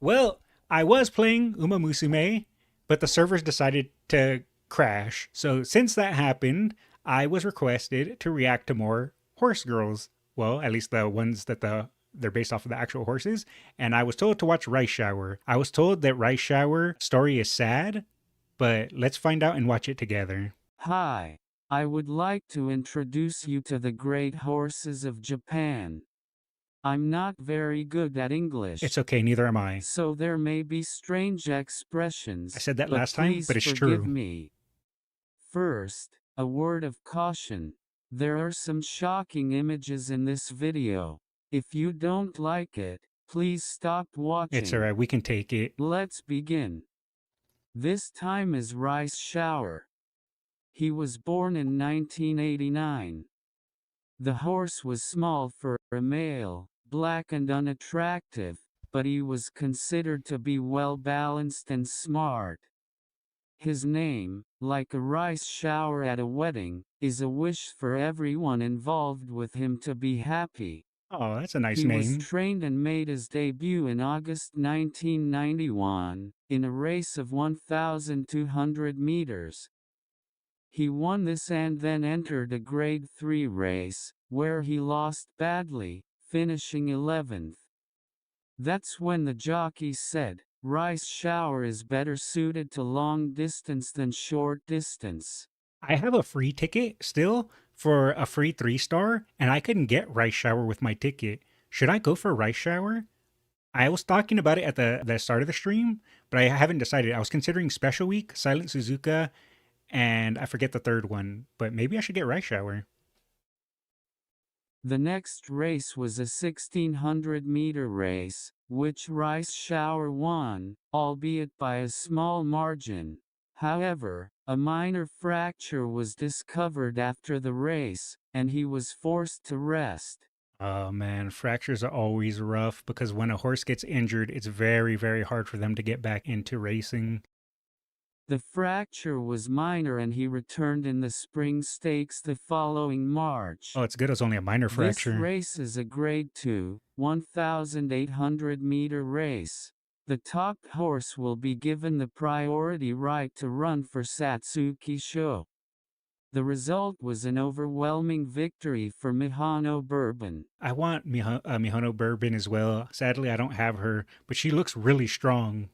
Well, I was playing Uma Musume, but the servers decided to crash. So since that happened, I was requested to react to more horse girls. Well, at least the ones that they're based off of the actual horses. And I was told to watch Rice Shower. I was told that Rice Shower story is sad, but let's find out and watch it together. Hi, I would like to introduce you to the great horses of Japan. I'm not very good at It's English, okay, neither am I. so there may be strange I expressions, said that but last time, please but it's forgive true. me. First, a word of caution. There are some shocking images in this video. If you don't like it, please stop It's watching. alright, we can take it. Let's begin. This time is Rice Shower. He was born in 1989. The horse was small for a male, black and unattractive, but he was considered to be well balanced and smart. His name, like a rice shower at a wedding, is a wish for everyone involved with him to be happy. Oh, that's a nice He was name. trained and made his debut in August 1991, in a race of 1,200 meters. He won this and then entered a Grade 3 race, where he lost badly, finishing 11th. That's when the jockey said, Rice Shower is better suited to long distance than short distance. I have a free ticket still for a free 3 star, and I couldn't get Rice Shower with my ticket. Should I go for Rice Shower? I was talking about it at the start of the stream, but I haven't decided. I was considering Special Week, Silent Suzuka, and I forget the third one, but maybe I should get Rice Shower. The next race was a 1,600-meter race, which Rice Shower won, albeit by a small margin. However, a minor fracture was discovered after the race, and he was forced to rest. Oh man, fractures are always rough because when a horse gets injured, it's very, very hard for them to get back into racing. The fracture was minor and he returned in the spring stakes the following Oh, March. it's good it's only a minor This fracture. race is a Grade 2, 1,800-meter race. The top horse will be given the priority right to run for Kikka-sho. The result was an overwhelming victory for Mihono Bourbon. I want Mihono Bourbon as well. Sadly, I don't have her, but she looks really strong.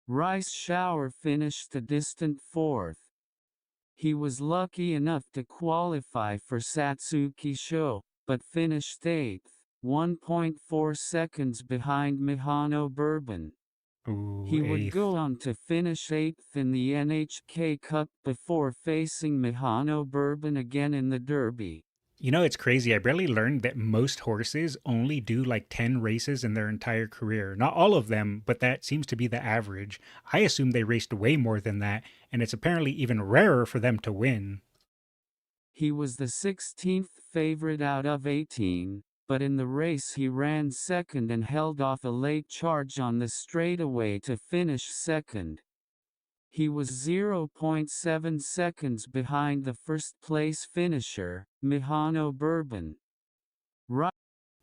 Rice Shower finished a distant fourth. He was lucky enough to qualify for Kikka-sho, but finished 8th, 1.4 seconds behind Mihono Bourbon. Ooh, He would eighth. go on to finish 8th in the NHK Cup before facing Mihono Bourbon again in the Derby. You know, it's crazy. I barely learned that most horses only do like 10 races in their entire career. Not all of them, but that seems to be the average. I assume they raced way more than that, and it's apparently even rarer for them to win. He was the 16th favorite out of 18, but in the race he ran second and held off a late charge on the straightaway to finish second. He was 0.7 seconds behind the first-place finisher, Mihono Bourbon.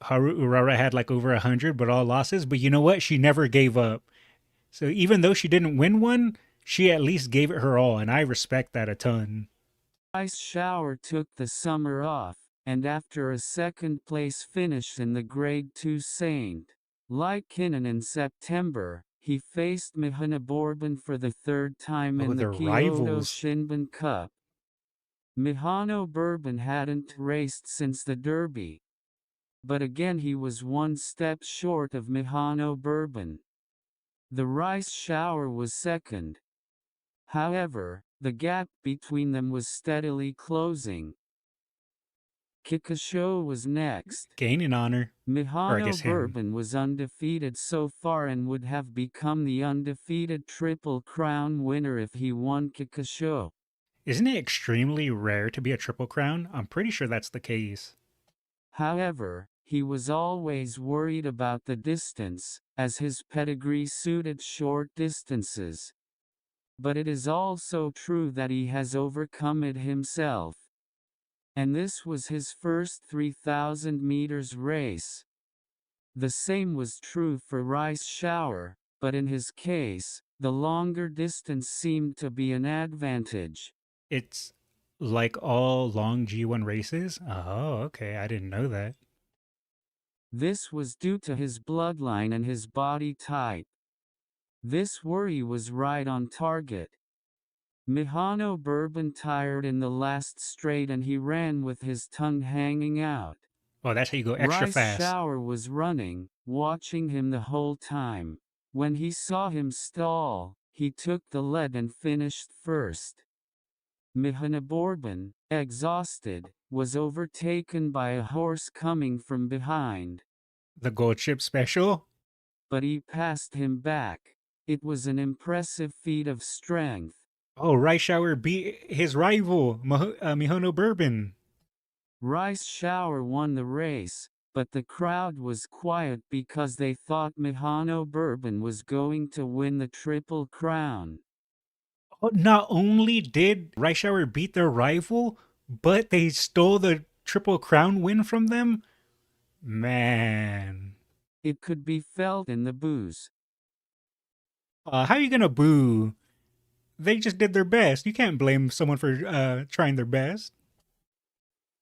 Haru Urara had like over 100, but all losses. But you know what? She never gave up. So even though she didn't win one, she at least gave it her all, and I respect that a ton. Rice Shower took the summer off, and after a second-place finish in the Grade 2 Saint Laikinen in September, he faced Mihono Bourbon for the third time Oh, in the they're Kyoto rivals. Shinbun Cup. Mihono Bourbon hadn't raced since the Derby, but again he was one step short of Mihono Bourbon. The Rice Shower was second. However, the gap between them was steadily closing. Kikka-sho was next. Gain honor. Or I Mihono guess him. Bourbon was undefeated so far and would have become the undefeated Triple Crown winner if he won Kikka-sho. Isn't it extremely rare to be a Triple Crown? I'm pretty sure that's the case. However, he was always worried about the distance, as his pedigree suited short distances. But it is also true that he has overcome it himself. And this was his first 3,000 meters race. The same was true for Rice Shower, but in his case, the longer distance seemed to be an advantage. It's like all long G1 races? Oh, okay. I didn't know that. This was due to his bloodline and his body type. This worry was right on target. Mihono Bourbon tired in the last straight and he ran with his tongue hanging out. Oh, that's how you go extra Rice fast. Shower was running, watching him the whole time. When he saw him stall, he took the lead and finished first. Mihono Bourbon, exhausted, was overtaken by a horse coming from behind, The gold chip special? but he passed him back. It was an impressive feat of strength. Oh, Rice Shower beat his rival, Mihono Bourbon. Rice Shower won the race, but the crowd was quiet because they thought Mihono Bourbon was going to win the Triple Crown. Oh, not only did Rice Shower beat their rival, but they stole the Triple Crown win from them? Man. It could be felt in the boos. How are you gonna boo? They just did their best. You can't blame someone for trying their best.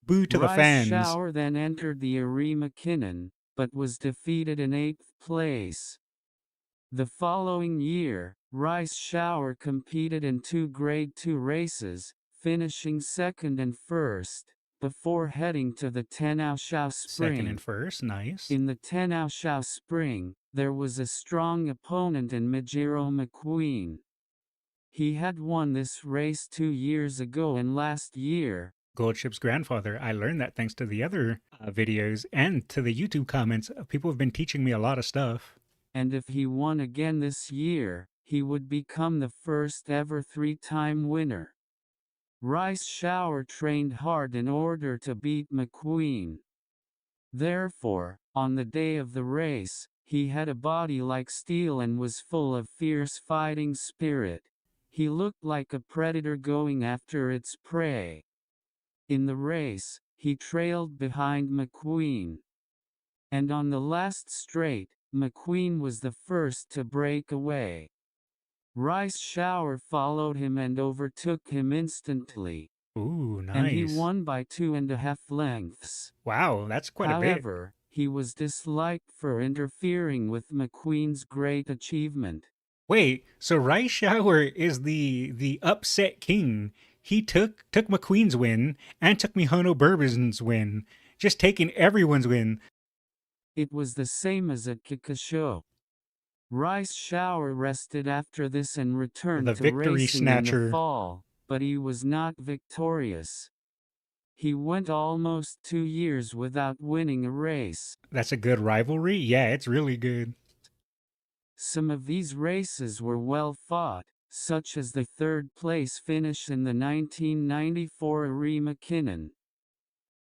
Boo to the Rice fans. Shower then entered the Arima Kinnon, but was defeated in 8th place. The following year, Rice Shower competed in 2 Grade 2 races, finishing 2nd and 1st, before heading to the Tenno Sho Second and Spring. first, nice. In the Tenno Sho Spring, there was a strong opponent in Majiro McQueen. He had won this race 2 years ago and last year. Gold Chip's grandfather. I learned that thanks to the other videos and to the YouTube comments. People have been teaching me a lot of stuff. And if he won again this year, he would become the first ever 3-time winner. Rice Shower trained hard in order to beat McQueen. Therefore, on the day of the race, he had a body like steel and was full of fierce fighting spirit. He looked like a predator going after its prey. In the race, he trailed behind McQueen. And on the last straight, McQueen was the first to break away. Rice Shower followed him and overtook him instantly. Ooh, nice. And he won by 2.5 lengths. Wow, that's quite a bit. However, he was disliked for interfering with McQueen's great achievement. Wait, so Rice Shower is the upset king. He took McQueen's win and took Mihono Bourbon's win, just taking everyone's win. It was the same as at Kikka-sho. Rice Shower rested after this and returned The to victory racing in snatcher. the fall, but he was not victorious. He went almost 2 years without winning a race. That's a good rivalry? Yeah, it's really good. Some of these races were well fought, such as the 3rd place finish in the 1994 Arima Kinnon.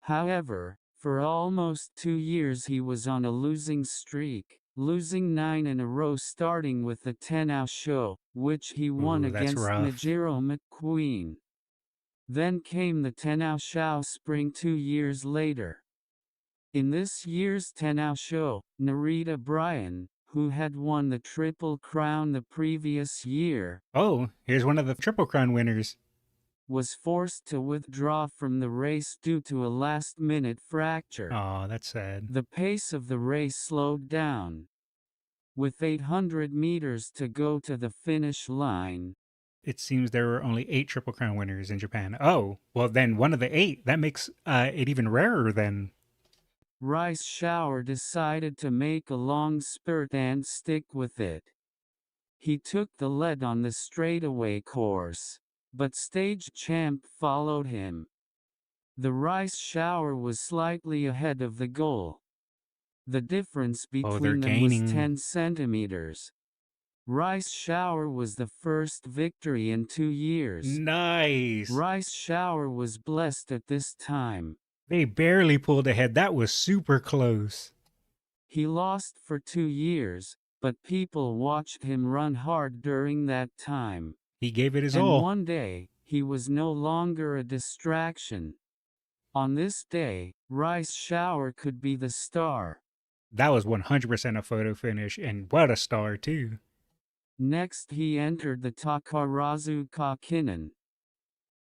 However, for almost 2 years he was on a losing streak, losing 9 in a row starting with the Tenno Sho, which he won Ooh, that's against rough. Majiro McQueen. Then came the Tenno Sho Spring 2 years later. In this year's Tenno Sho, Narita Bryan, who had won the Triple Crown the previous year, Oh, here's one of the Triple Crown winners. was forced to withdraw from the race due to a last-minute fracture. Oh, that's sad. The pace of the race slowed down. With 800 meters to go to the finish line, It seems there were only 8 Triple Crown winners in Japan. Oh, well then one of the 8. That makes it even rarer then. Rice Shower decided to make a long spurt and stick with it. He took the lead on the straightaway course, but stage champ followed him. The Rice Shower was slightly ahead of the goal. The difference between them was 10 centimeters. Rice Shower was the first victory in 2 years. Nice. Rice Shower was blessed at this time. They barely pulled ahead. That was super close. He lost for 2 years, but people watched him run hard during that time. He gave it his And all. one day, he was no longer a distraction. On this day, Rice Shower could be the star. That was 100% a photo finish, and what a star, too. Next he entered the Takarazu Kakinen.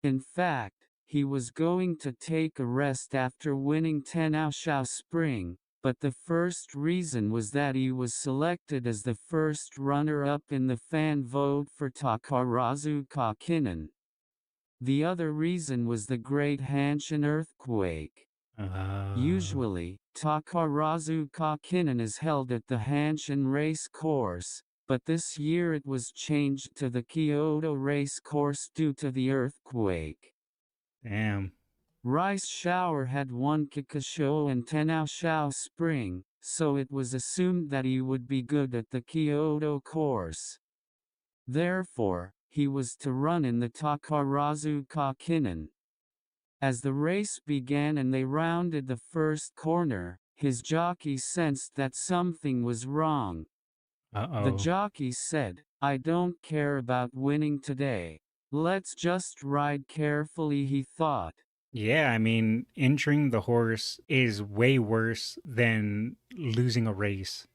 In fact, he was going to take a rest after winning Tenno Sho Spring, but the first reason was that he was selected as the first runner-up in the fan vote for Takarazu Kakinen. The other reason was the Great Hanshin earthquake. Usually, Takarazu Kakinen is held at the Hanshin race course, but this year it was changed to the Kyoto race course due to the earthquake. Damn. Rice Shower had won Kikka-sho and Tenno Sho Spring, so it was assumed that he would be good at the Kyoto course. Therefore, he was to run in the Takarazu Kakinen. As the race began and they rounded the first corner, his jockey sensed that something was wrong. The Uh-oh. jockey said, "I don't care about winning today. Let's just ride carefully," he thought. Yeah, I mean, injuring the horse is way worse than losing a race.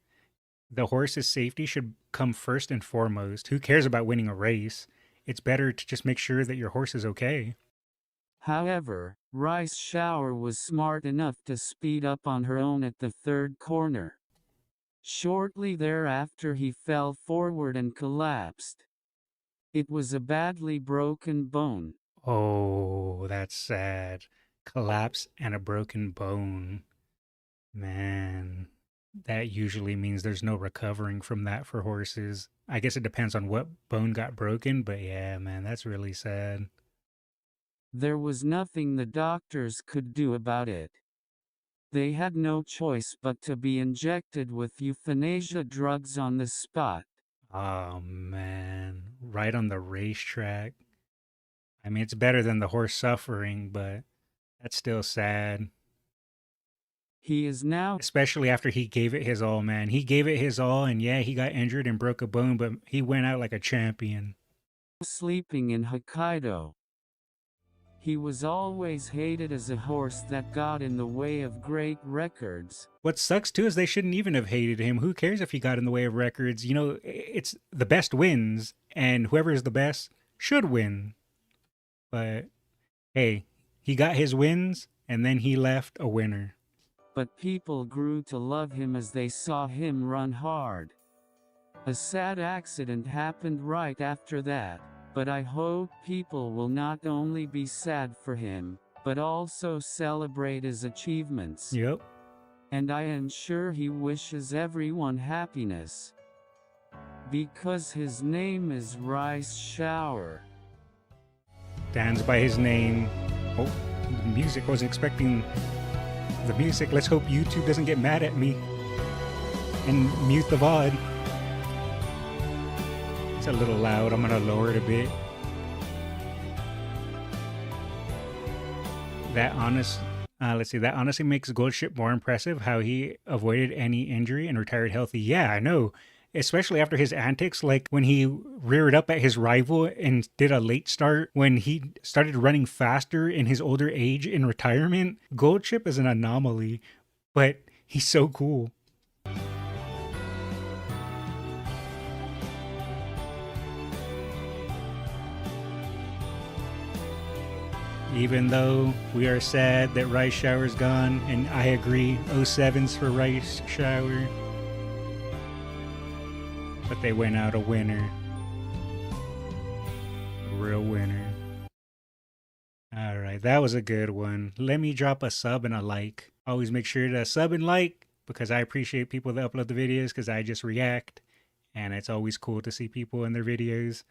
The horse's safety should come first and foremost. Who cares about winning a race? It's better to just make sure that your horse is okay. However, Rice Shower was smart enough to speed up on her own at the third corner. Shortly thereafter he fell forward and collapsed. It was a badly broken bone. Oh, that's sad. Collapse and a broken bone. Man, that usually means there's no recovering from that for horses. I guess it depends on what bone got broken, but yeah, man, that's really sad. There was nothing the doctors could do about it. They had no choice but to be injected with euthanasia drugs on the spot. Oh, man. Right on the racetrack. I mean, it's better than the horse suffering, but that's still sad. He is now Especially after he gave it his all, man. He gave it his all, and yeah, he got injured and broke a bone, but he went out like a champion. sleeping in Hokkaido. He was always hated as a horse that got in the way of great records. What sucks too is they shouldn't even have hated him. Who cares if he got in the way of records? You know, it's the best wins, and whoever is the best should win. But hey, he got his wins, and then he left a winner. But people grew to love him as they saw him run hard. A sad accident happened right after that, but I hope people will not only be sad for him, but also celebrate his achievements. Yep. And I am sure he wishes everyone happiness. Because his name is Rice Shower. Stands by his name. Oh, the music. I wasn't expecting the music. Let's hope YouTube doesn't get mad at me and mute the VOD. It's a little loud. I'm gonna lower it a bit. That honestly makes Goldship more impressive. How he avoided any injury and retired healthy. Yeah, I know. Especially after his antics, like when he reared up at his rival and did a late start, when he started running faster in his older age in retirement. Goldship is an anomaly, but he's so cool. Even though we are sad that Rice Shower's gone, and I agree, 07's for Rice Shower. But they went out a winner. A real winner. Alright, that was a good one. Let me drop a sub and a like. Always make sure to sub and like, because I appreciate people that upload the videos, because I just react. And it's always cool to see people in their videos.